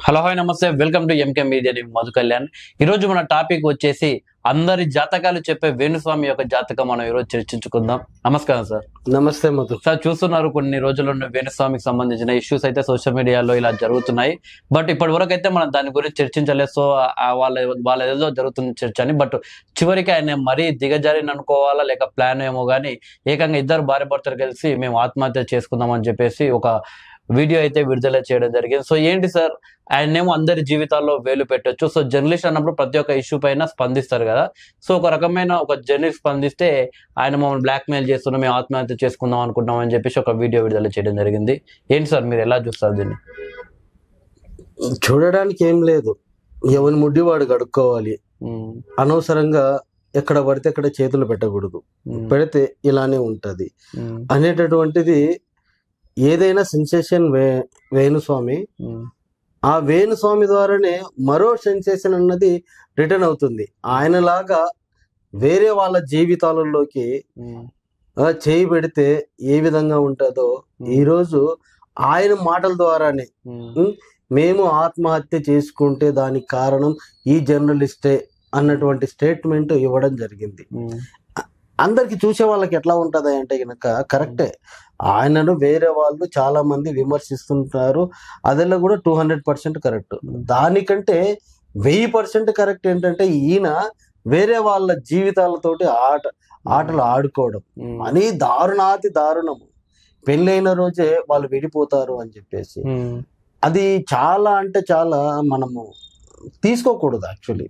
Hello hi నమస్తే welcome to MK media. నేను మధు కళ్యాణ్. ఈరోజు మన టాపిక్ వచ్చేసి అందరి జాతకాలు చెప్పే వేణుస్వామి యొక్క జాతకం మనం ఈరోజు చర్చించుకుందాం. నమస్కారం సార్. నమస్తే మధు. సార్, చూస్తున్నారు కొన్ని రోజుల నుండి వేణుస్వామికి సంబంధించిన ఇష్యూస్ అయితే సోషల్ మీడియాలో ఇలా జరుగుతున్నాయి. బట్ ఇప్పటి వరకు అయితే మనం దాని గురించి చర్చించలేదు. సో వాళ్ళ ఏదో జరుగుతుంది చర్చ అని. బట్ చివరికి ఆయన మరీ దిగజారిని అనుకోవాలా లేక ప్లాన్ ఏమో కానీ ఏకంగా ఇద్దరు భార్య భర్తలు కలిసి మేము ఆత్మహత్య చేసుకుందాం అని చెప్పేసి ఒక వీడియో అయితే విడుదల చేయడం జరిగింది. సో ఏంటి సార్, ఆయనేమో అందరి జీవితాల్లో వేలు పెట్టొచ్చు. సో జర్నలిస్ట్ అన్నప్పుడు ప్రతి ఒక్క ఇష్యూ పైన స్పందిస్తారు కదా. సో ఒక రకమైన ఒక జర్నలిస్ట్ స్పందిస్తే ఆయన మమ్మల్ని బ్లాక్మెయిల్ చేస్తున్నాం, మేము ఆత్మహత్య చేసుకుందాం అనుకుంటాం అని చెప్పేసి ఒక వీడియో విడుదల చేయడం జరిగింది. ఏంటి సార్, మీరు ఎలా చూస్తారు దీన్ని? చూడడానికి ఏం లేదు, ఎవరి ముడ్డి వాడు కడుక్కోవాలి. అనవసరంగా ఎక్కడ పడితే అక్కడ చేతులు పెట్టకూడదు. పెడితే ఇలానే ఉంటది అనేటటువంటిది. ఏదైనా సెన్సేషన్ వేణుస్వామి, ఆ వేణుస్వామి ద్వారానే మరో సెన్సేషన్ అన్నది రిటర్న్ అవుతుంది. ఆయనలాగా వేరే వాళ్ళ జీవితాలలోకి చేయి పెడితే ఏ విధంగా ఉంటుందో ఈరోజు ఆయన మాటల ద్వారానే మేము ఆత్మహత్య చేసుకుంటే దానికి కారణం ఈ జర్నలిస్టే అన్నటువంటి స్టేట్మెంట్ ఇవ్వడం జరిగింది. అందరికి చూసే వాళ్ళకి ఎట్లా ఉంటది అంటే గనక కరెక్టే, ఆయనను వేరే వాళ్ళు చాలా మంది విమర్శిస్తుంటారు. అదిలో కూడా 200% కరెక్ట్. దానికంటే 1000% కరెక్ట్ ఏంటంటే ఈయన వేరే వాళ్ళ జీవితాలతోటి ఆటలు ఆడుకోవడం అని దారుణాతి దారుణము. పెళ్ళైన రోజే వాళ్ళు విడిపోతారు అని చెప్పేసి అది చాలా అంటే చాలా మనము తీసుకోకూడదు. యాక్చువల్లీ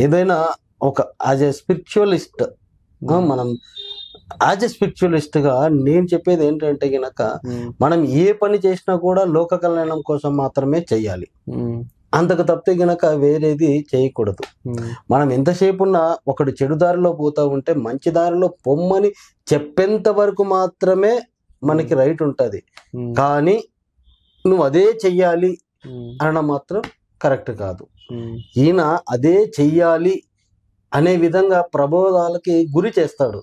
ఏదైనా ఒక యాజ్ ఎ స్పిరిచువలిస్ట్, మనం యాజ్ ఎ స్పిరిచువలిస్ట్ గా నేను చెప్పేది ఏంటంటే గనక మనం ఏ పని చేసినా కూడా లోక కళ్యాణం కోసం మాత్రమే చెయ్యాలి. అంతకు తప్పితే గనక వేరేది చేయకూడదు. మనం ఎంతసేపు ఉన్నా ఒకడు చెడు దారిలో పోతా ఉంటే మంచి దారిలో పొమ్మని చెప్పేంత వరకు మాత్రమే మనకి రైట్ ఉంటది. కానీ నువ్వు అదే చెయ్యాలి అనడం మాత్రం కరెక్ట్ కాదు. ఈయన అదే చెయ్యాలి అనే విధంగా ప్రబోధాలకి గురి చేస్తాడు.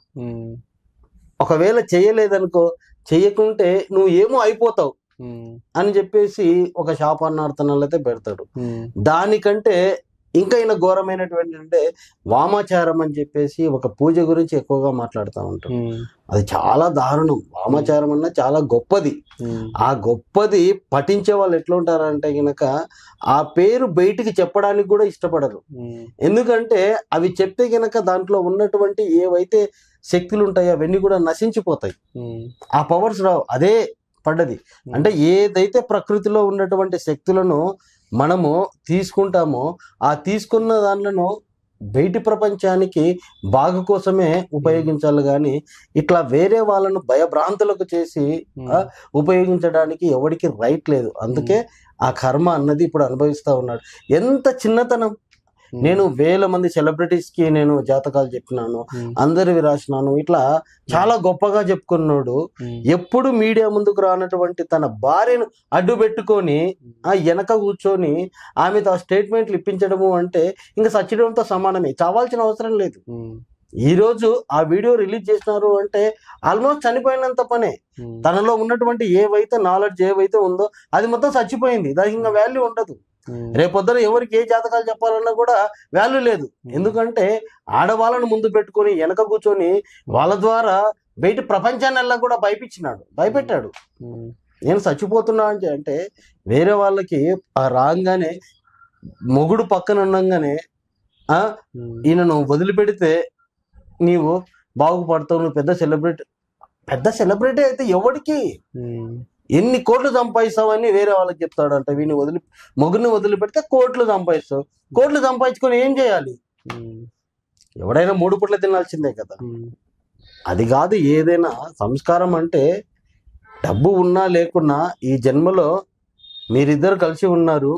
ఒకవేళ చెయ్యలేదనుకో, చెయ్యకుంటే నువ్వు ఏమో అయిపోతావు అని చెప్పేసి ఒక శాపాన్నార్థనాలు అయితే పెడతాడు. దానికంటే ఇంకా ఈయన ఘోరమైనటువంటి అంటే వామాచారం అని చెప్పేసి ఒక పూజ గురించి ఎక్కువగా మాట్లాడుతూ ఉంటాం. అది చాలా దారుణం. వామాచారం అన్న చాలా గొప్పది. ఆ గొప్పది పఠించే వాళ్ళు ఎట్లా ఉంటారంటే గనక ఆ పేరు బయటికి చెప్పడానికి కూడా ఇష్టపడరు. ఎందుకంటే అవి చెప్తే గనక దాంట్లో ఉన్నటువంటి ఏవైతే శక్తులు ఉంటాయో అవన్నీ కూడా నశించిపోతాయి. ఆ పవర్స్ రావు. అదే పడ్డది అంటే ఏదైతే ప్రకృతిలో ఉన్నటువంటి శక్తులను మనము తీసుకుంటామో ఆ తీసుకున్న దాంట్లో బయటి ప్రపంచానికి బాగు కోసమే ఉపయోగించాలి. కానీ ఇట్లా వేరే వాళ్ళను భయభ్రాంతులకు చేసి ఉపయోగించడానికి ఎవరికి రైట్ లేదు. అందుకే ఆ కర్మ అన్నది ఇప్పుడు అనుభవిస్తా ఉన్నాడు. ఎంత చిన్నతనం. నేను వేల మంది సెలబ్రిటీస్ కి నేను జాతకాలు చెప్పినాను, అందరివి రాసినాను. ఇట్లా చాలా గొప్పగా చెప్పుకున్నాడు. ఎప్పుడు మీడియా ముందుకు రానటువంటి తన భార్యను అడ్డు పెట్టుకొని ఆ వెనక కూర్చొని ఆమెతో ఆ స్టేట్మెంట్లు ఇప్పించడము అంటే ఇంకా సచ్చడంతో సమానమే. చావాల్సిన అవసరం లేదు. ఈ రోజు ఆ వీడియో రిలీజ్ చేసినారు అంటే ఆల్మోస్ట్ చనిపోయినంత పనే. తనలో ఉన్నటువంటి ఏవైతే నాలెడ్జ్ ఏవైతే ఉందో అది మొత్తం చచ్చిపోయింది. దానికి ఇంకా వాల్యూ ఉండదు. రేపొద్దున ఎవరికి ఏ జాతకాలు చెప్పాలన్నా కూడా వాల్యూ లేదు. ఎందుకంటే ఆడవాళ్ళను ముందు పెట్టుకొని వెనక కూర్చొని వాళ్ళ ద్వారా బయట ప్రపంచాన్ని కూడా భయపెట్టాడు. నేను చచ్చిపోతున్నా అంటే వేరే వాళ్ళకి ఆ రాగానే మొగుడు పక్కన ఉండగానే ఈయనను వదిలిపెడితే నీవు బాగుపడతావు, నువ్వు పెద్ద సెలబ్రిటీ అయితే ఎవరికి ఎన్ని కోట్లు సంపాదిస్తావని వేరే వాళ్ళకి చెప్తాడంట. మొగుడిని వదిలిపెడితే కోట్లు సంపాదిస్తావు. కోట్లు సంపాదించుకొని ఏం చేయాలి? ఎవడైనా 3 పూట్ల తినాల్సిందే కదా. అది కాదు. ఏదైనా సంస్కారం అంటే డబ్బు ఉన్నా లేకున్నా ఈ జన్మలో మీరిద్దరు కలిసి ఉన్నారు.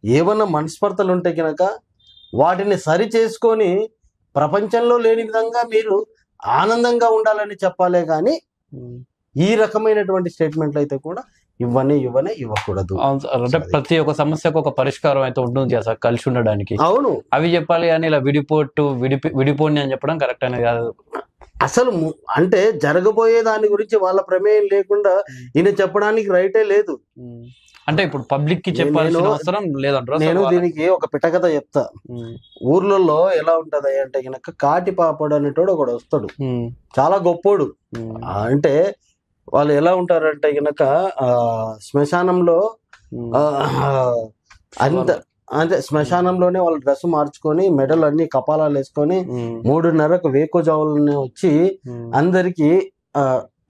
ఏమన్నా మనస్పర్ధలు ఉంటే కనుక వాటిని సరి చేసుకొని ప్రపంచంలో లేని విధంగా మీరు ఆనందంగా ఉండాలని చెప్పాలే కానీ ఈ రకమైనటువంటి స్టేట్మెంట్లు అయితే కూడా ఇవ్వకూడదు. అంటే ప్రతి ఒక్క సమస్యకు ఒక పరిష్కారం అయితే ఉంటుంది కదా కలిసి ఉండడానికి. అవును, అవి చెప్పాలి కానీ ఇలా విడిపోండి అని చెప్పడం కరెక్ట్ అనేది కాదు. అసలు అంటే జరగబోయే దాని గురించి వాళ్ళ ప్రమేయం లేకుండా ఈయన చెప్పడానికి రైటే లేదు. అంటే ఇప్పుడు పబ్లిక్ కి చెప్పాల్సిన అవసరం లేదంటారా? నేను దీనికి ఒక పిటకథ చెప్తా. ఊర్లలో ఎలా ఉంటది అంటే గనక కాటి పాపడు అనేటోడు ఒకడు వస్తాడు, చాలా గొప్పోడు. అంటే వాళ్ళు ఎలా ఉంటారంటే గనక శ్మశానంలో అంత అంటే శ్మశానంలోనే వాళ్ళ డ్రెస్ మార్చుకొని మెడలు అన్ని కపాలాలు వేసుకొని 3:30కు వేకుజావులని వచ్చి అందరికి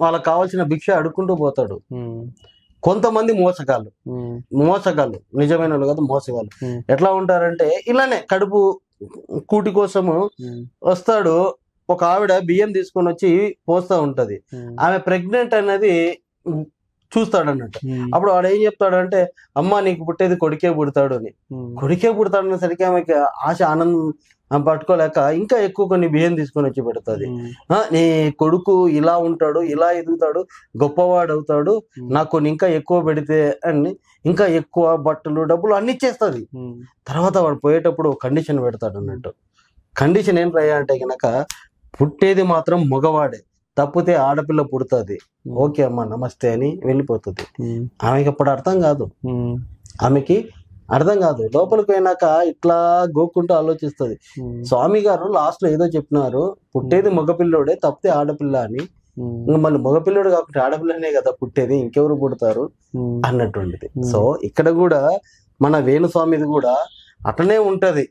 వాళ్ళకి కావాల్సిన భిక్ష అడుక్కుంటూ పోతాడు. కొంతమంది మోసగాళ్ళు నిజమైన వాళ్ళు కాదు, మోసగాళ్ళు ఎట్లా ఉంటారంటే ఇలానే కడుపు కూటి కోసము వస్తాడు. ఒక ఆవిడ బియ్యం తీసుకొని వచ్చి పోస్తా ఉంటది, ఆమె ప్రెగ్నెంట్ అనేది చూస్తాడు అన్నట్టు. అప్పుడు వాడు ఏం చెప్తాడంటే, అమ్మ నీకు పుట్టేది కొడుకే పుడతాడు అని. కొడుకే పుడతాడు అనేసరికి ఆమెకి ఆశ ఆనందం పట్టుకోలేక ఇంకా ఎక్కువ కొన్ని బియ్యం తీసుకొని వచ్చి పెడుతుంది. నీ కొడుకు ఇలా ఉంటాడు, ఇలా ఎదుగుతాడు, గొప్పవాడు అవుతాడు, నాకు కొన్ని ఇంకా ఎక్కువ పెడితే అని ఇంకా ఎక్కువ బట్టలు డబ్బులు అన్ని ఇచ్చేస్తుంది. తర్వాత వాడు పోయేటప్పుడు కండిషన్ పెడతాడు అన్నట్టు. కండిషన్ ఏంటయ్యా అంటే కనుక పుట్టేది మాత్రం మగవాడే, తప్పితే ఆడపిల్ల పుడుతుంది, ఓకే అమ్మా నమస్తే అని వెళ్ళిపోతుంది. ఆమెకి అప్పుడు అర్థం కాదు, లోపలికి పోయినాక ఇట్లా గోక్కుంటూ ఆలోచిస్తుంది. స్వామి గారు లాస్ట్ లో ఏదో చెప్పినారు, పుట్టేది మగపిల్లోడే తప్పితే ఆడపిల్ల అని. మళ్ళీ మగపిల్లోడు కాకుండా ఆడపిల్లనే కదా పుట్టేది, ఇంకెవరు పుడతారు అన్నటువంటిది. సో ఇక్కడ కూడా మన వేణుస్వామిది కూడా అట్లనే ఉంటది,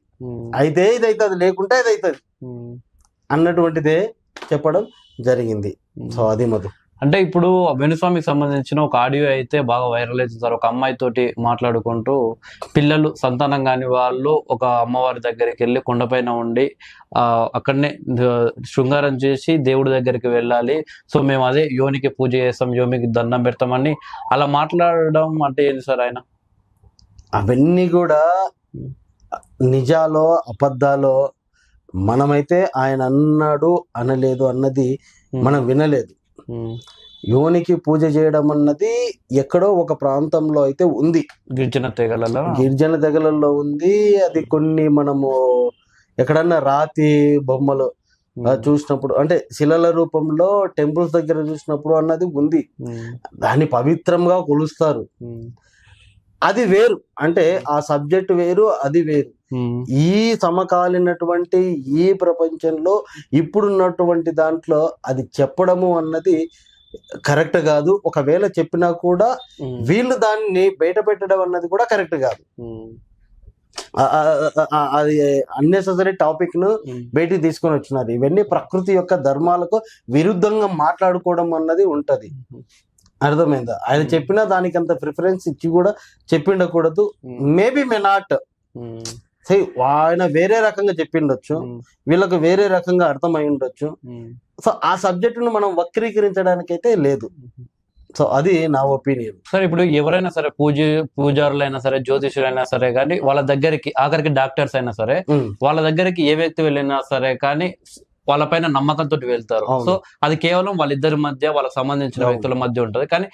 అయితే ఇది అవుతుంది, లేకుంటే ఇది అవుతుంది అన్నటువంటిదే చెప్పడం జరిగింది. సో అది మధు. అంటే ఇప్పుడు వేణుస్వామికి సంబంధించిన ఒక ఆడియో అయితే బాగా వైరల్ అవుతుంది సార్. ఒక అమ్మాయి తోటి మాట్లాడుకుంటూ పిల్లలు సంతానం కాని వాళ్ళు ఒక అమ్మవారి దగ్గరికి వెళ్ళి కొండపైన ఉండి అక్కడనే శృంగారం చేసి దేవుడి దగ్గరికి వెళ్ళాలి, సో మేము అదే యోనికి పూజ చేస్తాం, యోనికి దండం పెడతామని అలా మాట్లాడడం అంటే ఏంటి సార్? ఆయన అవన్నీ కూడా నిజాలో అబద్ధాలో మనమైతే ఆయన అన్నాడు అనలేదు అన్నది మనం వినలేదు. యోనికి పూజ చేయడం అన్నది ఎక్కడో ఒక ప్రాంతంలో అయితే ఉంది, గిరిజన తెగలలో ఉంది. అది కొన్ని మనము ఎక్కడన్నా రాతి బొమ్మలు చూసినప్పుడు అంటే శిలల రూపంలో టెంపుల్స్ దగ్గర చూసినప్పుడు అన్నది ఉంది. దాన్ని పవిత్రంగా కొలుస్తారు. అది వేరు, అంటే ఆ సబ్జెక్ట్ వేరు, అది వేరు. ఈ సమకాలీనటువంటి ఈ ప్రపంచంలో ఇప్పుడున్నటువంటి దాంట్లో అది చెప్పడము అన్నది కరెక్ట్ కాదు. ఒకవేళ చెప్పినా కూడా వీళ్ళు దాన్ని బయట పెట్టడం అన్నది కూడా కరెక్ట్ కాదు. అది అన్నెసెసరీ టాపిక్ ను బయటికి తీసుకొని వచ్చినారు. ఇవన్నీ ప్రకృతి యొక్క ధర్మాలకు విరుద్ధంగా మాట్లాడుకోవడం అన్నది ఉంటది. అర్థమైందా? ఆయన చెప్పినా దానికి అంత ప్రిఫరెన్స్ ఇచ్చి కూడా చెప్పిండకూడదు. మేబీ మే నాట్ ఆయన వేరే రకంగా చెప్పిండొచ్చు, వీళ్ళకు వేరే రకంగా అర్థమై ఉండొచ్చు. సో ఆ సబ్జెక్టును మనం వక్రీకరించడానికి అయితే లేదు. సో అది నా ఒపీనియన్. సార్ ఇప్పుడు ఎవరైనా సరే పూజారులైనా సరే, జ్యోతిషులైనా సరే కానీ వాళ్ళ దగ్గరికి, ఆఖరికి డాక్టర్స్ అయినా సరే వాళ్ళ దగ్గరికి ఏ వ్యక్తి వెళ్ళినా సరే కానీ వాళ్ళపైన నమ్మకంతో వెళ్తారు. సో అది కేవలం వాళ్ళిద్దరి మధ్య, వాళ్ళకి సంబంధించిన వ్యక్తుల మధ్య ఉంటది. కానీ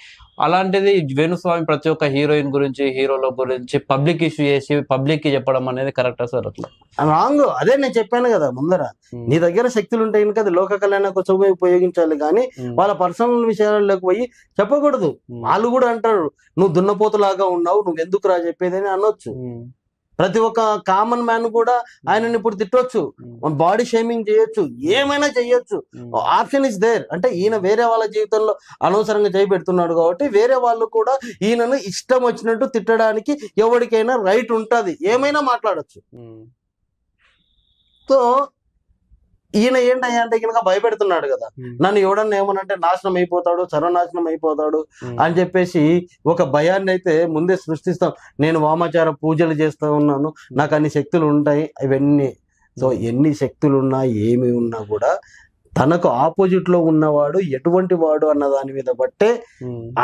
అలాంటిది వేణుస్వామి ప్రతి ఒక్క హీరోయిన్ గురించి, హీరోల గురించి పబ్లిక్ ఇష్యూ చేసి పబ్లిక్ కి చెప్పడం అనేది కరెక్టా సార్? అట్లా రాంగ్. అదే నేను చెప్పాను కదా ముందర, నీ దగ్గర శక్తులు ఉంటాయి కనుక అది లోక కళ్యాణ కోసం ఉపయోగించాలి, కానీ వాళ్ళ పర్సనల్ విషయాల్లోకి పోయి చెప్పకూడదు. వాళ్ళు కూడా అంటారు, నువ్వు దున్నపోతులాగా ఉన్నావు, నువ్వు ఎందుకు రా చెప్పేది అని అనొచ్చు. ప్రతి ఒక్క కామన్ మ్యాన్ కూడా ఆయనని ఇప్పుడు తిట్టొచ్చు, బాడీ షేమింగ్ చేయొచ్చు, ఏమైనా చెయ్యొచ్చు. Option is there. అంటే ఈయన వేరే వాళ్ళ జీవితంలో అనవసరంగా చేయబెడుతున్నాడు కాబట్టి వేరే వాళ్ళు కూడా ఈయనను ఇష్టం వచ్చినట్టు తిట్టడానికి ఎవరికైనా రైట్ ఉంటది, ఏమైనా మాట్లాడొచ్చు. సో ఈయన ఏంటయ్యా అంటే కనుక భయపెడుతున్నాడు కదా, నన్ను ఎవడన్నా ఏమనంటే నాశనం అయిపోతాడు, సర్వనాశనం అయిపోతాడు అని చెప్పేసి ఒక భయాన్ని అయితే ముందే సృష్టిస్తాం. నేను వామాచార పూజలు చేస్తూ ఉన్నాను, నాకు అన్ని శక్తులు ఉంటాయి, ఇవన్నీ. సో ఎన్ని శక్తులు ఉన్నా ఏమి ఉన్నా కూడా తనకు ఆపోజిట్ లో ఉన్నవాడు ఎటువంటి వాడు అన్న దాని మీద బట్టే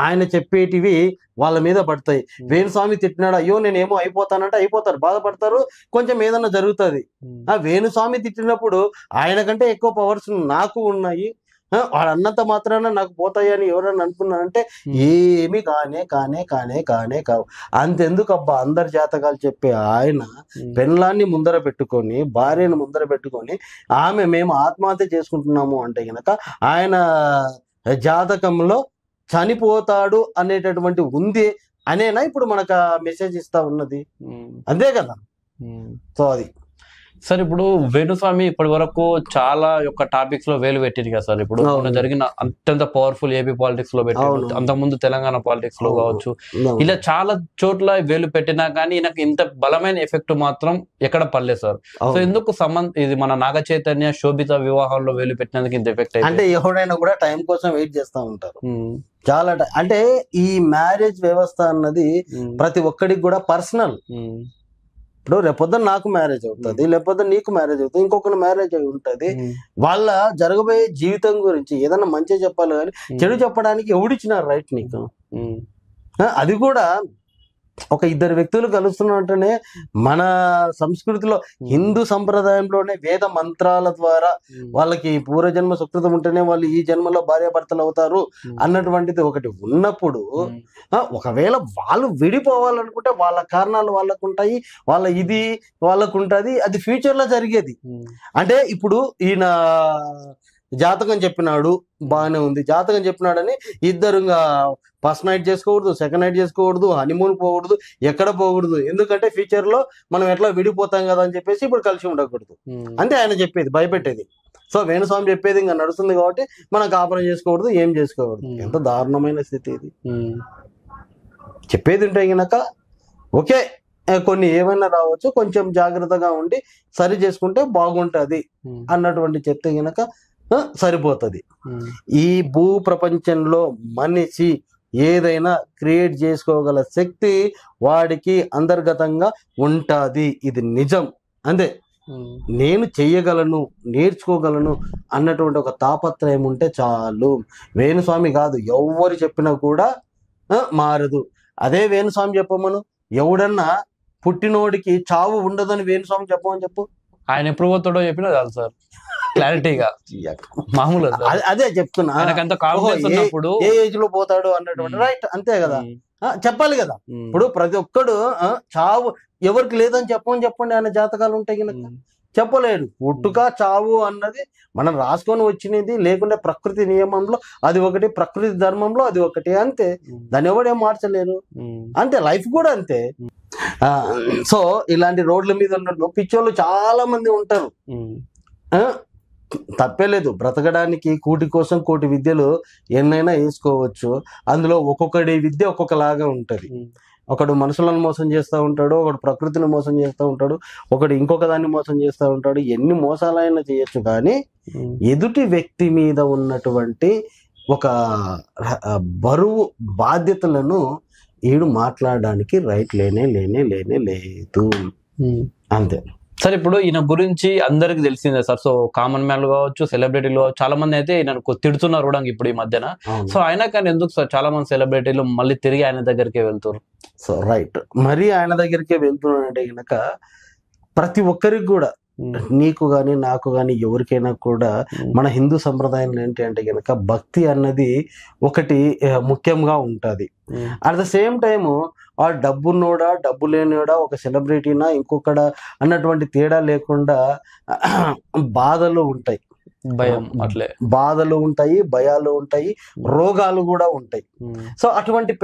ఆయన చెప్పేటివి వాళ్ళ మీద పడతాయి. వేణుస్వామి తిట్టినాడు, అయ్యో నేనేమో అయిపోతానంటే అయిపోతారు, బాధపడతారు, కొంచెం ఏదన్నా జరుగుతుంది. ఆ వేణుస్వామి తిట్టినప్పుడు ఆయన కంటే ఎక్కువ పవర్స్ నాకు ఉన్నాయి, వాడు అన్నంత మాత్రాన నాకు పోతాయి అని ఎవరన్నా అనుకున్నారంటే ఏమి కావు. అంతెందుకు అబ్బా, అందరి జాతకాలు చెప్పే ఆయన పెళ్ళాన్ని ముందర పెట్టుకొని, భార్యను ముందర పెట్టుకొని మేము ఆత్మహత్య చేసుకుంటున్నాము అంటే గనక ఆయన జాతకంలో చనిపోతాడు అనేటటువంటి ఉంది అనేనా ఇప్పుడు మనకు మెసేజ్ ఇస్తా ఉన్నది, అంతే కదా. సో అది సార్ ఇప్పుడు వేణుస్వామి ఇప్పటి వరకు చాలా యొక్క టాపిక్స్ లో వేలు పెట్టింది కదా సార్. ఇప్పుడు మొన్న జరిగిన అత్యంత పవర్ఫుల్ ఏపీ పాలిటిక్స్ లో పెట్టి, అంతకుముందు తెలంగాణ పాలిటిక్స్ లో కావచ్చు, ఇలా చాలా చోట్ల వేలు పెట్టినా కానీ ఈయనకు ఇంత బలమైన ఎఫెక్ట్ మాత్రం ఎక్కడ పడలేదు సార్. సో ఎందుకు ఇది మన నాగ చైతన్య శోభిత వివాహంలో వేలు పెట్టినందుకు ఇంత ఎఫెక్ట్ అంటే ఎవరైనా కూడా టైం కోసం వెయిట్ చేస్తా ఉంటారు చాలా. అంటే ఈ మ్యారేజ్ వ్యవస్థ అన్నది ప్రతి ఒక్కడికి కూడా పర్సనల్. ఇప్పుడు రేపొద్దున నాకు మ్యారేజ్ అవుతుంది, లేకపోతే నీకు మ్యారేజ్ అవుతుంది, ఇంకొకరు మ్యారేజ్ అయి ఉంటుంది. వాళ్ళ జరగబోయే జీవితం గురించి ఏదన్నా మంచి చెప్పాలి కానీ చెడు చెప్పడానికి ఎవడిచ్చినారు రైట్ నీకు? అది కూడా ఒక ఇద్దరు వ్యక్తులు కలుస్తున్నట్టునే మన సంస్కృతిలో హిందూ సంప్రదాయంలోనే వేద మంత్రాల ద్వారా వాళ్ళకి పూర్వజన్మ సుకృతం ఉంటేనే వాళ్ళు ఈ జన్మలో భార్యాభర్తలు అవుతారు అన్నటువంటిది ఒకటి ఉన్నప్పుడు, ఒకవేళ వాళ్ళు విడిపోవాలనుకుంటే వాళ్ళ కారణాలు వాళ్ళకు ఉంటాయి, వాళ్ళ ఇది వాళ్ళకు ఉంటుంది, అది ఫ్యూచర్ లో జరిగేది. అంటే ఇప్పుడు ఈయన జాతకం చెప్పినాడు, బాగానే ఉంది, జాతకం చెప్పినాడని ఇద్దరు ఫస్ట్ నైట్ చేసుకోకూడదు, సెకండ్ నైట్ చేసుకోకూడదు, హనీమూన్ పోకూడదు, ఎక్కడ పోకూడదు, ఎందుకంటే ఫ్యూచర్ లో మనం ఎట్లా విడిపోతాం కదా అని చెప్పేసి ఇప్పుడు కలిసి ఉండకూడదు. అంటే ఆయన చెప్పేది భయపెట్టేది. సో వేణుస్వామి చెప్పేది ఇంకా నడుస్తుంది కాబట్టి మనం కాపురం చేసుకోకూడదు, ఏం చేసుకోకూడదు. ఎంత దారుణమైన స్థితి ఇది. చెప్పేది ఉంటే గనక ఓకే, కొన్ని ఏమైనా రావచ్చు, కొంచెం జాగ్రత్తగా ఉండి సరి చేసుకుంటే బాగుంటది అన్నటువంటి చెప్తే గనక సరిపోతుంది. ఈ భూ ప్రపంచంలో మనిషి ఏదైనా క్రియేట్ చేసుకోగల శక్తి వాడికి అంతర్గతంగా ఉంటుంది, ఇది నిజం. అంతే, నేను చెయ్యగలను, నేర్చుకోగలను అన్నటువంటి ఒక తాపత్రయం ఉంటే చాలు. వేణుస్వామి కాదు, ఎవరు చెప్పినా కూడా మారదు. అదే వేణుస్వామి చెప్పమను, ఎవడన్నా పుట్టినోడికి చావు ఉండదని వేణుస్వామి చెప్పమని చెప్పు. ఆయన ఎప్పుడు పోతాడో చెప్పినా చాలు సార్, క్లారిటీగా. మామూలు అదే చెప్తున్నా, ఏ ఏజ్ లో పోతాడు అన్నటువంటి రైట్, అంతే కదా, చెప్పాలి కదా. ఇప్పుడు ప్రతి ఒక్కడు చావు ఎవరికి లేదని చెప్పండి ఆయన జాతకాలు ఉంటాయి కనుక చెప్పలేడు. పుట్టుక చావు అన్నది మనం రాసుకొని వచ్చినది, లేకుంటే ప్రకృతి నియమంలో అది ఒకటి, ప్రకృతి ధర్మంలో అది ఒకటి, అంతే. దాన్ని ఎవడేం మార్చలేరు, అంతే. లైఫ్ కూడా అంతే. సో ఇలాంటి రోడ్ల మీద ఉన్న పిచ్చోళ్ళు చాలా మంది ఉంటారు. తప్పేలేదు, బ్రతకడానికి కూటి కోసం కోటి విద్యలు ఎన్నైనా వేసుకోవచ్చు. అందులో ఒక్కొక్కడి విద్య ఒక్కొక్కలాగా ఉంటది. ఒకడు మనుషులను మోసం చేస్తూ ఉంటాడు, ఒకడు ప్రకృతిని మోసం చేస్తూ ఉంటాడు, ఒకడు ఇంకొక దాన్ని మోసం చేస్తూ ఉంటాడు. ఎన్ని మోసాలైనా చేయొచ్చు, కానీ ఎదుటి వ్యక్తి మీద ఉన్నటువంటి ఒక బరువు బాధ్యతలను ఈడు మాట్లాడడానికి రైట్ లేనే లేదు, అంతే. సార్ ఇప్పుడు ఈయన గురించి అందరికి తెలిసిందే సార్. సో కామన్ మ్యాన్ కావచ్చు, సెలబ్రిటీలు కావచ్చు, చాలా మంది అయితే ఈయన తిడుతున్నారు కూడా ఇప్పుడు ఈ మధ్యన. సో అయినా కానీ ఎందుకు సార్ చాలా మంది సెలబ్రిటీలు మళ్ళీ తిరిగి ఆయన దగ్గరికే వెళ్తారు? సో రైట్, మరి ఆయన దగ్గరికే వెళ్తున్నాడంటే కనుక ప్రతి ఒక్కరికి కూడా, నీకు గాని నాకు గాని ఎవరికైనా కూడా మన హిందూ సంప్రదాయంలో ఏంటి అంటే కనుక భక్తి అన్నది ఒకటి ముఖ్యంగా ఉంటది. అట్ ద సేమ్ టైము ఆ డబ్బున్నోడా డబ్బు లేనివాడా, ఒక సెలబ్రిటీనా ఇంకొకడ అన్నటువంటి తేడా లేకుండా బాధలు ఉంటాయి, భయం, అట్లే బాధలు ఉంటాయి, భయాలు ఉంటాయి, రోగాలు కూడా ఉంటాయి. సో అటువంటి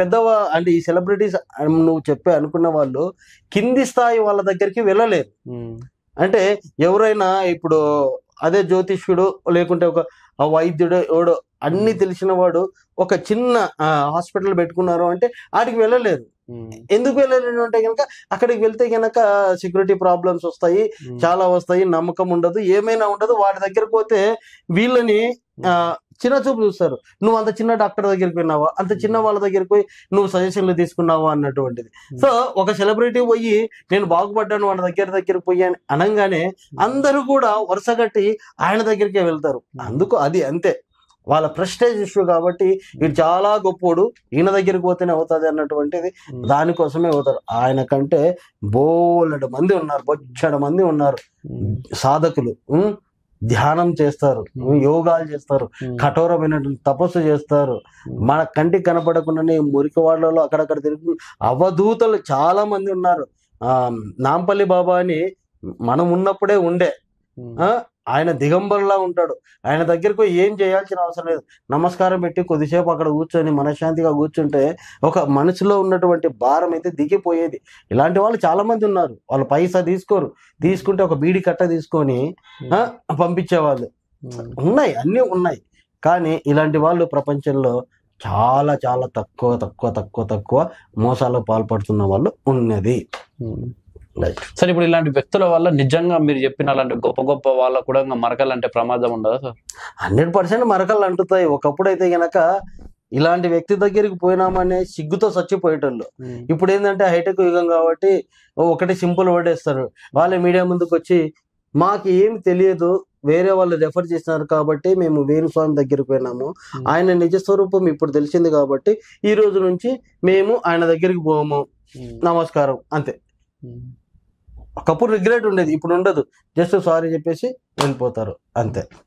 అంటే ఈ సెలబ్రిటీస్ నువ్వు చెప్పే అనుకున్న వాళ్ళు కింది స్థాయి వాళ్ళ దగ్గరికి వెళ్ళలేరు. అంటే ఎవరైనా ఇప్పుడు అదే జ్యోతిష్యుడు లేకుంటే ఒక వైద్యుడు ఎవడో అన్ని తెలిసిన వాడు ఒక చిన్న హాస్పిటల్ పెట్టుకున్నారు అంటే ఆడికి వెళ్ళలేరు. ఎందుకు వెళ్ళలేరు అంటే కనుక అక్కడికి వెళ్తే కనుక సెక్యూరిటీ ప్రాబ్లమ్స్ వస్తాయి, చాలా వస్తాయి, నమ్మకం ఉండదు, ఏమైనా ఉండదు. వాడి దగ్గరకు పోతే వీళ్ళని చిన్న చూపు చూస్తారు. నువ్వు అంత చిన్న డాక్టర్ దగ్గరికి పోయినావా, అంత చిన్న వాళ్ళ దగ్గరికి పోయి నువ్వు సజెషన్లు తీసుకున్నావా అన్నటువంటిది. సో ఒక సెలబ్రిటీ పోయి నేను బాగుపడ్డాను వాళ్ళ దగ్గరికి పోయి అని అనగానే అందరూ కూడా వరుసగట్టి ఆయన దగ్గరికే వెళ్తారు. అందుకు అది అంతే, వాళ్ళ ప్రెస్టేజ్ ఇష్యూ కాబట్టి ఇది చాలా గొప్పోడు, ఈయన దగ్గరికి పోతేనే అవుతుంది అన్నటువంటిది, దానికోసమే అవుతారు. ఆయన కంటే బోలెడు మంది ఉన్నారు, బొచ్చడు మంది ఉన్నారు సాధకులు. ధ్యానం చేస్తారు, యోగాలు చేస్తారు, కఠోరమైనటువంటి తపస్సు చేస్తారు. మన కంటికి కనపడకుండానే మురికి వాళ్ళలో అక్కడక్కడ తిరుగు అవధూతలు చాలా మంది ఉన్నారు. నాంపల్లి బాబా అని మనం ఉన్నప్పుడే ఉండే, ఆయన దిగంబరులా ఉంటాడు. ఆయన దగ్గరకు ఏం చేయాల్సిన అవసరం లేదు. నమస్కారం పెట్టి కొద్దిసేపు అక్కడ కూర్చొని మనశ్శాంతిగా కూర్చుంటే ఒక మనసులో ఉన్నటువంటి భారం అయితే దిగిపోయేది. ఇలాంటి వాళ్ళు చాలా మంది ఉన్నారు. వాళ్ళు పైసా తీసుకోరు, తీసుకుంటే ఒక బీడి కట్ట తీసుకొని పంపించేవాళ్ళు ఉన్నాయి, అన్నీ ఉన్నాయి. కానీ ఇలాంటి వాళ్ళు ప్రపంచంలో చాలా చాలా తక్కువ తక్కువ తక్కువ తక్కువ మోసాలు పాల్పడుతున్న వాళ్ళు ఉన్నది. సార్ ఇప్పుడు ఇలాంటి వ్యక్తుల వల్ల నిజంగా మీరు చెప్పిన అలాంటి గొప్ప గొప్ప వాళ్ళకు కూడా మరకలు అంటే ప్రమాదం ఉండదా సార్? 100% మరకలు అంటుతాయి. ఒకప్పుడు అయితే గనక ఇలాంటి వ్యక్తి దగ్గరికి పోయినామనే సిగ్గుతో చచ్చిపోయేటోళ్ళు. ఇప్పుడు ఏంటంటే హైటెక్ యుగం కాబట్టి ఒకటి సింపుల్ పడేస్తారు. వాళ్ళే మీడియా ముందుకు వచ్చి మాకు ఏమి తెలియదు, వేరే వాళ్ళు రెఫర్ చేసినారు కాబట్టి మేము వేణుస్వామి దగ్గరికి పోయినాము, ఆయన నిజ స్వరూపం ఇప్పుడు తెలిసింది కాబట్టి ఈ రోజు నుంచి మేము ఆయన దగ్గరికి పోము, నమస్కారం, అంతే. ఒకప్పుడు రిగ్రెట్ ఉండేది, ఇప్పుడు ఉండదు. జస్ట్ సారీ చెప్పేసి వెళ్ళిపోతారు, అంతే.